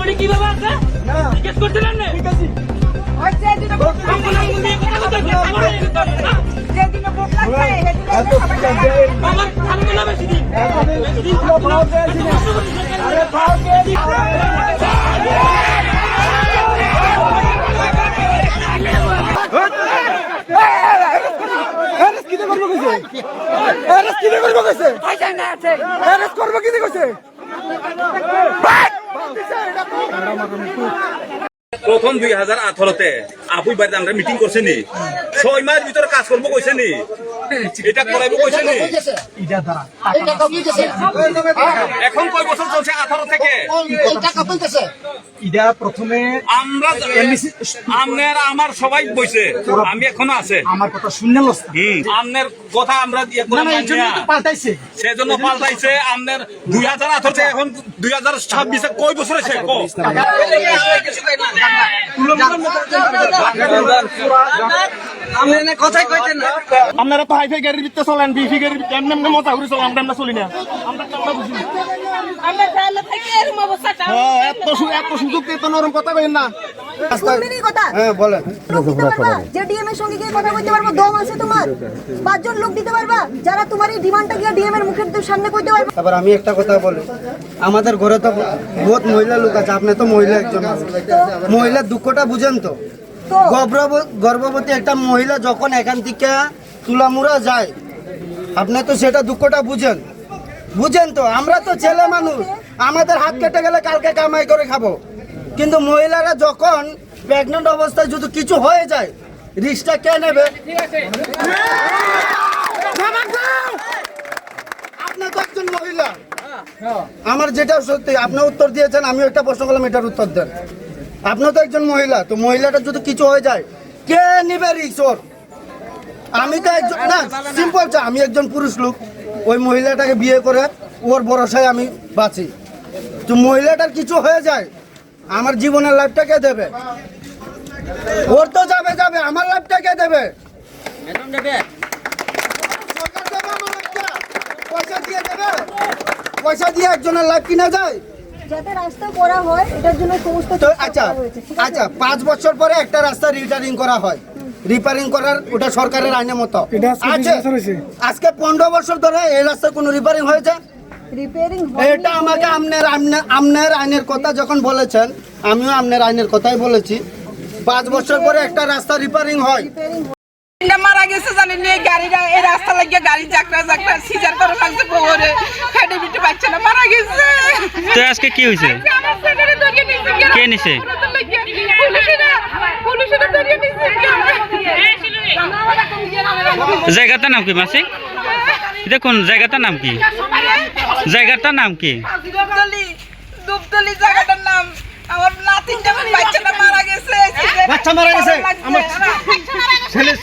আপনি কিভাবে আছে জিজ্ঞেস করছিলেন না? ঠিক আছে প্রথম 2018-তে আপুই বাড়িতে আমরা মিটিং করছি নি 6 মাস ভিতরে কাজ করবো কইছে নি এটা করাইবো কইছে নি এখন কয় বছর চলছে 18 থেকে ইডা প্রথমে আমরা আমনের আমার সবাই বইছে আমি এখনো আছে আমার কথা শুনলেন আমনের কথা আমরা পাল্টাইছে সেজন্য পাল্টাইছে আমনের 2018 থেকে এখন 2026 কয় বছর হয়েছে আপনারা তো হাইফাই গাড়ির ভিতরে চলেন বিফি গাড়ির এমনি এমনি মজা করে চলেন আমরা চলি না আমরা বুঝি এত সুযোগ এত নরম কথা কইেন না হ্যাঁ বলেন যে ডিএম এর সঙ্গে গিয়ে কথা বলতে পারবো দম আছে তোমার 5 জন লোক দিতে পারবা যারা তোমার এই ডিমান্ডটা গিয়ে ডিএম এর মুখের সামনে কইতে পারবে। এবার আমি একটা কথা বলি আমাদের ঘরে তো বহুত মহিলা লোক আছে আপনি তো মহিলা একজন মহিলার দুঃখটা বুঝেন তো গর্ভবতী একটা মহিলা যখন এখান থেকে তুলামুড়া যায় আপনি তো সেটা দুঃখটা বুঝেন তো আমরা তো ছেলে মানুষ আমাদের হাত কেটে গেলে কালকে কামাই করে খাবো কিন্তু মহিলারা যখন প্রেগনেন্ট অবস্থায় যদি কিছু হয়ে যায় রিস্কটা কে নেবে আপনার তো একজন মহিলা আমার যেটা সত্যি আপনি উত্তর দিয়েছেন আমি একটা প্রশ্ন করলাম এটার উত্তর দেন আপনিও তো একজন মহিলা তো মহিলাটা যদি কিছু হয়ে যায় কে নিবে রিস্ক ওর আমি তো একজন না সিম্পল আমি একজন পুরুষ লোক ওই মহিলাটাকে বিয়ে করে ওর ভরসায় আমি বাঁচি তো মহিলাটার কিছু হয়ে যায় আমার জীবনের লাইফটা কে দেবে ওর তো যাবে আমার লাইফটা কে দেবে পয়সা দিয়ে একজনের লাইফ কিনা যায় যাতে রাস্তা করা হয় এটার জন্য সমস্ত আচ্ছা 5 বছর পরে একটা রাস্তা রিপেয়ারিং করার ওটা সরকারের আইনের মতো আজকে 15 বছর ধরে এই রাস্তা কোনো রিপেয়ারিং হয়েছে এটা আমাকে আমনের আইনের কথা যখন বলেছেন আমিও আমনের আইনের কথাই বলেছি 5 বছর পরে একটা রাস্তা রিপেয়ারিং হয় মারা গেছে জানেন এই গাড়িটা এই রাস্তা লাগিয়ে গাড়ি জাকরা সিজার করা লাগছে গোবরে খাটে বিটে বাচ্চা না মারা গেছে তো আজকে কি হইছে কে নিছে পুলিশেরা ধরে নিছে জায়গাটার নাম কি মাসি দেখুন জায়গাটার নাম কি দুবতলি জায়গাটার নাম আমার নাতিনটা বাচ্চাটা মারা গেছে আমার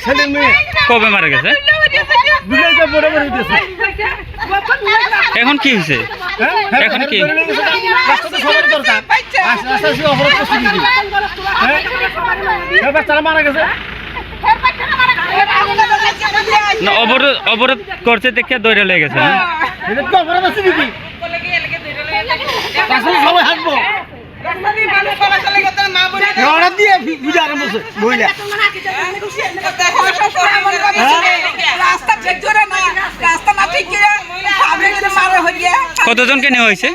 ছেলে মেয়ে কবে মারা গেছে এখন কি হয়েছে এখন কি মারা গেছে না অবরোধ করছে দেখে দৌড়ে লেগে গেছে সবাই হাঁটবো কতজনকে নেওয়া হয়েছে